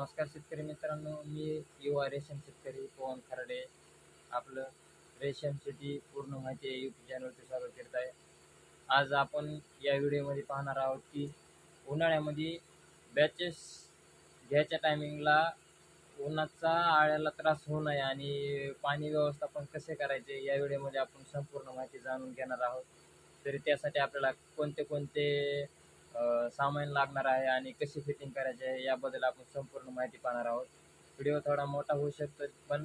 नमस्कार शेतकरी मित्रांनो, मी युवा रेशीम शेतकरी पवन खराडे आपलं रेशीम शेती पूर्ण माहिती यूट्यूब चॅनलवरती स्वागत करत आहे. आज आपण या व्हिडिओमध्ये पाहणार आहोत की उन्हाळ्यामध्ये बॅचेस घ्यायच्या टायमिंगला उन्हाचा आळ्याला त्रास होऊ नये आणि पाणी व्यवस्थापन कसे करायचे या व्हिडिओमध्ये आपण संपूर्ण माहिती जाणून घेणार आहोत. तरी त्यासाठी आपल्याला कोणते कोणते सामान लागणार आहे आणि कशी फिटिंग करायची आहे याबद्दल आपण संपूर्ण माहिती पाहणार आहोत. व्हिडिओ थोडा मोठा होऊ शकतो, पण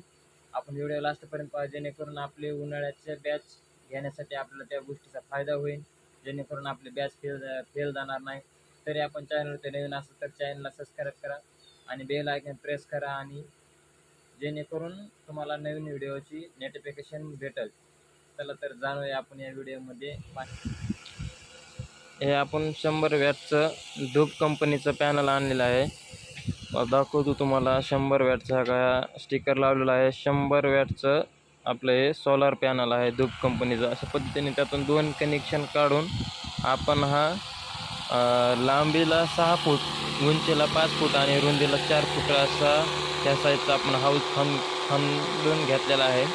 आपण व्हिडिओ लास्टपर्यंत पाहा, जेणेकरून आपले उन्हाळ्याचे बॅच घेण्यासाठी आपल्याला त्या गोष्टीचा फायदा होईल, जेणेकरून आपले बॅच फेल जाणार नाही. तरी आपण चॅनलवरती नवीन असेल तर चॅनलला सबस्क्राईब करा आणि बेल आयकॉन प्रेस करा, आणि जेणेकरून तुम्हाला नवीन व्हिडिओची नोटिफिकेशन भेटेल. चला तर जाणूया आपण या व्हिडिओमध्ये. हे आपण 100 वॅटचं धूप कंपनीचं पॅनल आणलेलं आहे. दाखवतो तुम्हाला. 100 वॅटचा का स्टिकर लावलेला आहे. 100 वॅटचं आपलं हे सोलार पॅनल आहे धूप कंपनीचं. अशा पद्धतीने त्यातून 2 कनेक्शन काढून आपण हा लांबीला 6 फूट, उंचीला 5 फूट आणि रुंदीला 4 फूट असा त्या साईजचा आपण हाऊस खंदून घेतलेला आहे.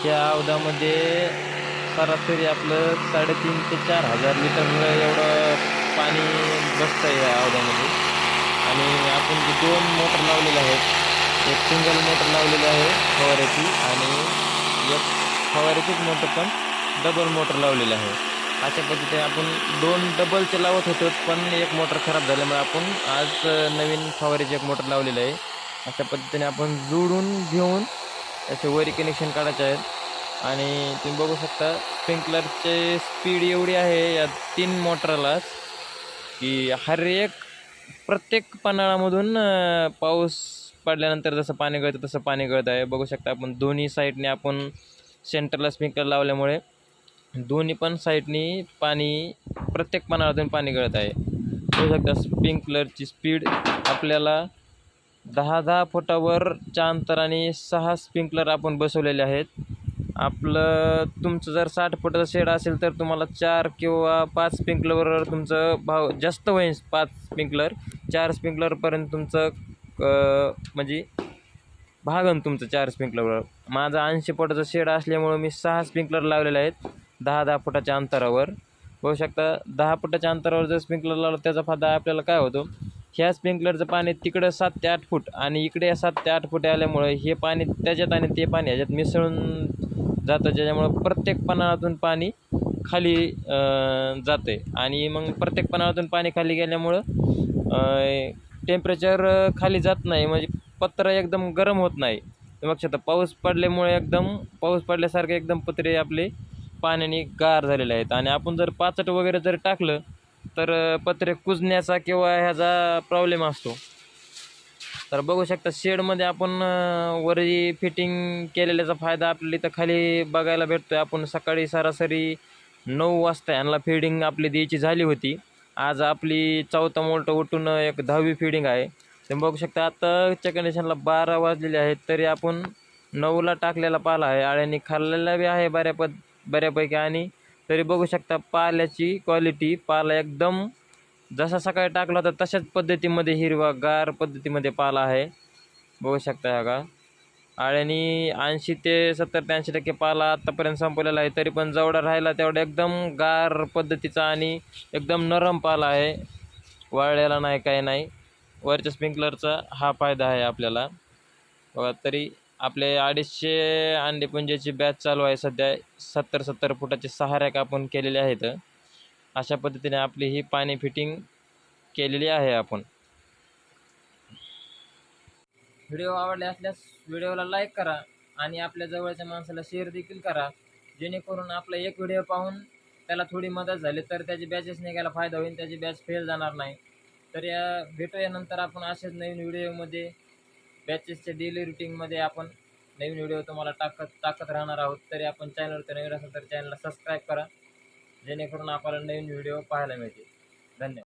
त्या हौदामध्ये सरासरी आपलं 3,500 ते 4,000 लिटर एवढं पाणी बसतं आहे या हौदामध्ये. आणि आपण जे 2 मोटर लावलेले आहेत, एक सिंगल मोटर लावलेली आहे फवाऱ्याची आणि एक फवाऱ्याचीच मोटर पण डबल मोटर लावलेली आहे. अशा पद्धतीने आपण 2 डबलचे लावत होतो, पण एक मोटर खराब झाल्यामुळे आपण आज नवीन फवाऱ्याची एक मोटर लावलेली आहे. अशा पद्धतीने आपण जोडून घेऊन त्याचे वरी कनेक्शन काढायचे आहेत. आणि तुम्ही बघू शकता स्प्रिंकलरचे स्पीड एवढी आहे या 3 मोटरलाच की प्रत्येक पन्हाळामधून पाऊस पडल्यानंतर जसं पाणी गळतं तसं पाणी गळत आहे. बघू शकता आपण दोन्ही साईडने आपण सेंटरला स्प्रिंकलर लावल्यामुळे दोन्ही पण साईडनी पाणी प्रत्येक पन्हाळातून पाणी गळत आहे. बघू शकता स्प्रिंकलरची स्पीड आपल्याला 10-10 फुटावरच्या अंतराने 6 स्प्रिंकलर आपण बसवलेले आहेत. तुमचं जर 60 फुटाचं शेड असेल तर तुम्हाला 4 किंवा 5 स्प्रिंकलरवर तुमचं भाव जास्त होईल. 5 स्प्रिंकलर 4 स्प्रिंकलरपर्यंत तुमचं म्हणजे भागन तुमचं 4 स्प्रिंकलरवर. माझं 80 फुटाचं शेड असल्यामुळं मी 6 स्प्रिंकलर लावलेले आहेत 10-10 फुटाच्या अंतरावर. बघू शकता 10 फुटाच्या अंतरावर जर स्प्रिंकलर लावलं त्याचा फायदा आपल्याला काय होतो, ह्या स्प्रिंकलरचं पाणी तिकडं 7 ते 8 फूट आणि इकडे 7 ते 8 फूट आल्यामुळे हे पाणी त्याच्यात आणि ते पाणी ह्याच्यात मिसळून जातं, ज्याच्यामुळं प्रत्येक पन्हाळातून पाणी खाली जातं आहे. आणि मग प्रत्येक पन्हाळातून पाणी खाली गेल्यामुळं टेम्परेचर खाली जात नाही, म्हणजे पत्र एकदम गरम होत नाही. लक्षात पाऊस पडल्यासारखे एकदम पत्रे आपले पाण्याने गार झालेले आहेत. आणि आपण जर पाचट वगैरे जर टाकलं तर पत्रे कुजण्याचा किंवा ह्याचा प्रॉब्लेम असतो. तर बघू शकता शेडमध्ये आपण वरी फिटिंग केलेल्याचा फायदा आपल्याला इथं खाली बघायला भेटतो आहे. आपण सकाळी सरासरी 9 वाजता यांना फिडिंग आपली द्यायची झाली होती. आज आपली 4था मोल्ट उठून एक 10वी फिडिंग आहे. तुम्ही बघू शकता आताच्या कंडिशनला 12 वाजलेले आहेत, तरी आपण 9ला टाकलेला पाला आहे. आळ्यांनी खाल्लेला बी आहे बऱ्यापैकी. आणि तरी बघू शकता पाल्याची क्वालिटी, पाला एकदम जसा सकाळी टाकला होता तशाच पद्धतीमध्ये हिरवागार पद्धतीमध्ये पाला आहे. बघू शकता ह्या का आळ्यानी 80 ते 70 ते 80% पाला आत्तापर्यंत संपवलेला आहे. तरी पण जेवढा राहिला तेवढा एकदम गार पद्धतीचा आणि एकदम नरम पाला आहे, वाळलेला नाही, काही नाही. वरच्या स्प्रिंकलरचा हा फायदा आहे आपल्याला. बघा तरी आपले 250 अंडेपुंजेची बॅच चालू आहे सध्या. 70-70 फुटाचे 6 रॅक आपण केलेले आहेत. अशा पद्धतीने आपली ही पाणी फिटिंग केलेली आहे आपण. व्हिडिओ आवडले असल्यास व्हिडिओला लाईक करा आणि आपल्या जवळच्या माणसाला शेअर देखील करा, जेणेकरून आपला एक व्हिडिओ पाहून त्याला थोडी मदत झाली तर त्याची बॅचेस निघायला फायदा होईल, त्याची बॅच फेल जाणार नाही. तर भेटूया नंतर आपण असेच नवीन व्हिडिओमध्ये बॅचेसच्या डेली रुटीनमध्ये आपण नवीन व्हिडिओ तुम्हाला टाकत राहणार आहोत. तरी आपण चॅनलवर नवीन असेल तर चॅनलला सबस्क्राईब करा, जेणेकरून आपल्याला नवीन व्हिडिओ पाहायला मिळतील. धन्यवाद.